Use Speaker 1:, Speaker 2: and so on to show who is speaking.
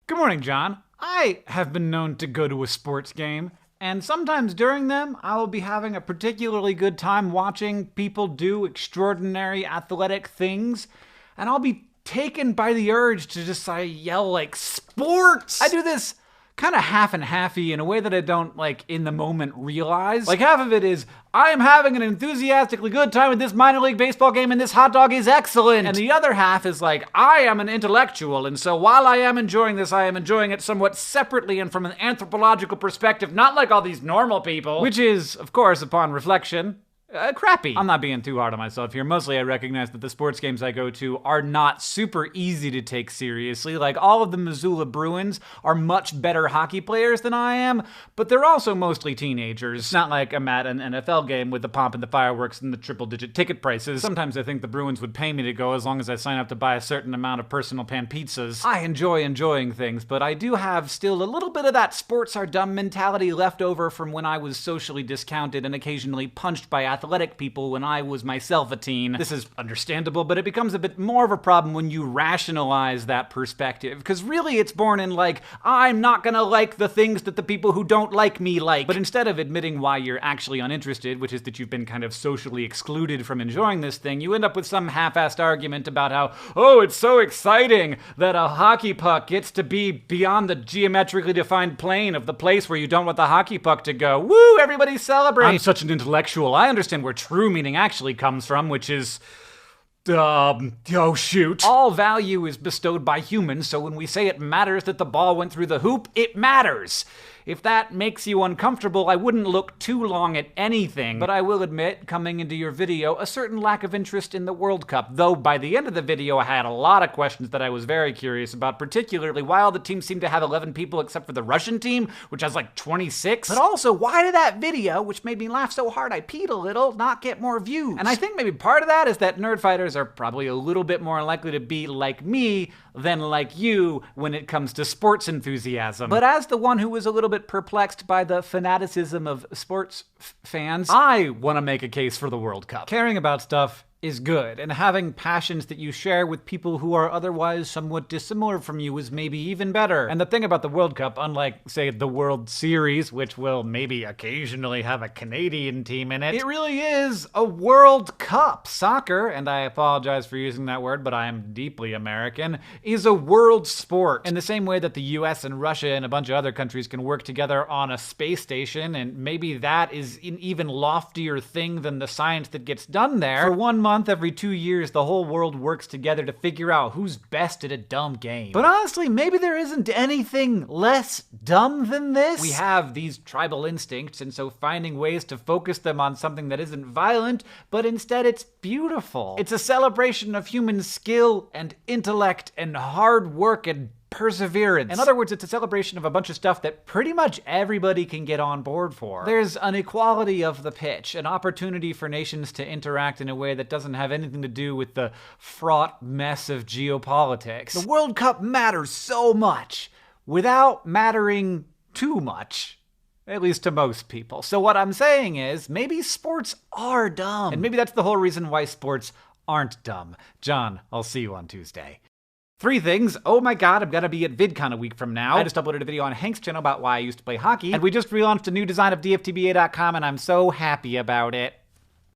Speaker 1: Good morning, John. I have been known to go to a sports game, and sometimes during them, I will be having a particularly good time watching people do extraordinary athletic things, and I'll be taken by the urge to just yell like, "Sports!" I do this kind of half and halfy in a way that I don't, in the moment realize. Like, half of it is, I am having an enthusiastically good time at this minor league baseball game and this hot dog is excellent. And the other half is like, I am an intellectual, and so while I am enjoying this, I am enjoying it somewhat separately and from an anthropological perspective, not like all these normal people. Which is, of course, upon reflection, crappy. I'm not being too hard on myself here. Mostly I recognize that the sports games I go to are not super easy to take seriously. Like, all of the Missoula Bruins are much better hockey players than I am, but they're also mostly teenagers. It's not like I'm at an NFL game with the pomp and the fireworks and the triple-digit ticket prices. Sometimes I think the Bruins would pay me to go as long as I sign up to buy a certain amount of personal pan pizzas. I enjoy enjoying things, but I do have still a little bit of that sports are dumb mentality left over from when I was socially discounted and occasionally punched by athletic people when I was myself a teen. This is understandable, but it becomes a bit more of a problem when you rationalize that perspective, because really it's born in I'm not gonna like the things that the people who don't like me like. But instead of admitting why you're actually uninterested, which is that you've been kind of socially excluded from enjoying this thing, you end up with some half-assed argument about how, oh, it's so exciting that a hockey puck gets to be beyond the geometrically defined plane of the place where you don't want the hockey puck to go. Woo, everybody celebrate! I'm such an intellectual. I understand where true meaning actually comes from, which is, oh shoot. All value is bestowed by humans, so when we say it matters that the ball went through the hoop, it matters. If that makes you uncomfortable, I wouldn't look too long at anything. But I will admit, coming into your video, a certain lack of interest in the World Cup. Though by the end of the video, I had a lot of questions that I was very curious about, particularly why all the teams seem to have 11 people except for the Russian team, which has 26. But also, why did that video, which made me laugh so hard I peed a little, not get more views? And I think maybe part of that is that nerdfighters are probably a little bit more likely to be like me than like you when it comes to sports enthusiasm. But as the one who was a little bit perplexed by the fanaticism of sports fans, I want to make a case for the World Cup. Caring about stuff is good, and having passions that you share with people who are otherwise somewhat dissimilar from you is maybe even better. And the thing about the World Cup, unlike, say, the World Series, which will maybe occasionally have a Canadian team in it, it really is a World Cup. Soccer, and I apologize for using that word, but I am deeply American, is a world sport. In the same way that the US and Russia and a bunch of other countries can work together on a space station, and maybe that is an even loftier thing than the science that gets done there. For 1 month every 2 years, the whole world works together to figure out who's best at a dumb game. But honestly, maybe there isn't anything less dumb than this. We have these tribal instincts, and so finding ways to focus them on something that isn't violent, but instead it's beautiful. It's a celebration of human skill and intellect and hard work and perseverance. In other words, it's a celebration of a bunch of stuff that pretty much everybody can get on board for. There's an equality of the pitch, an opportunity for nations to interact in a way that doesn't have anything to do with the fraught mess of geopolitics. The World Cup matters so much without mattering too much. At least to most people. So what I'm saying is, maybe sports are dumb. And maybe that's the whole reason why sports aren't dumb. John, I'll see you on Tuesday. 3 things. Oh my god, I'm gonna be at VidCon a week from now. I just uploaded a video on Hank's channel about why I used to play hockey. And we just relaunched a new design of DFTBA.com, and I'm so happy about it.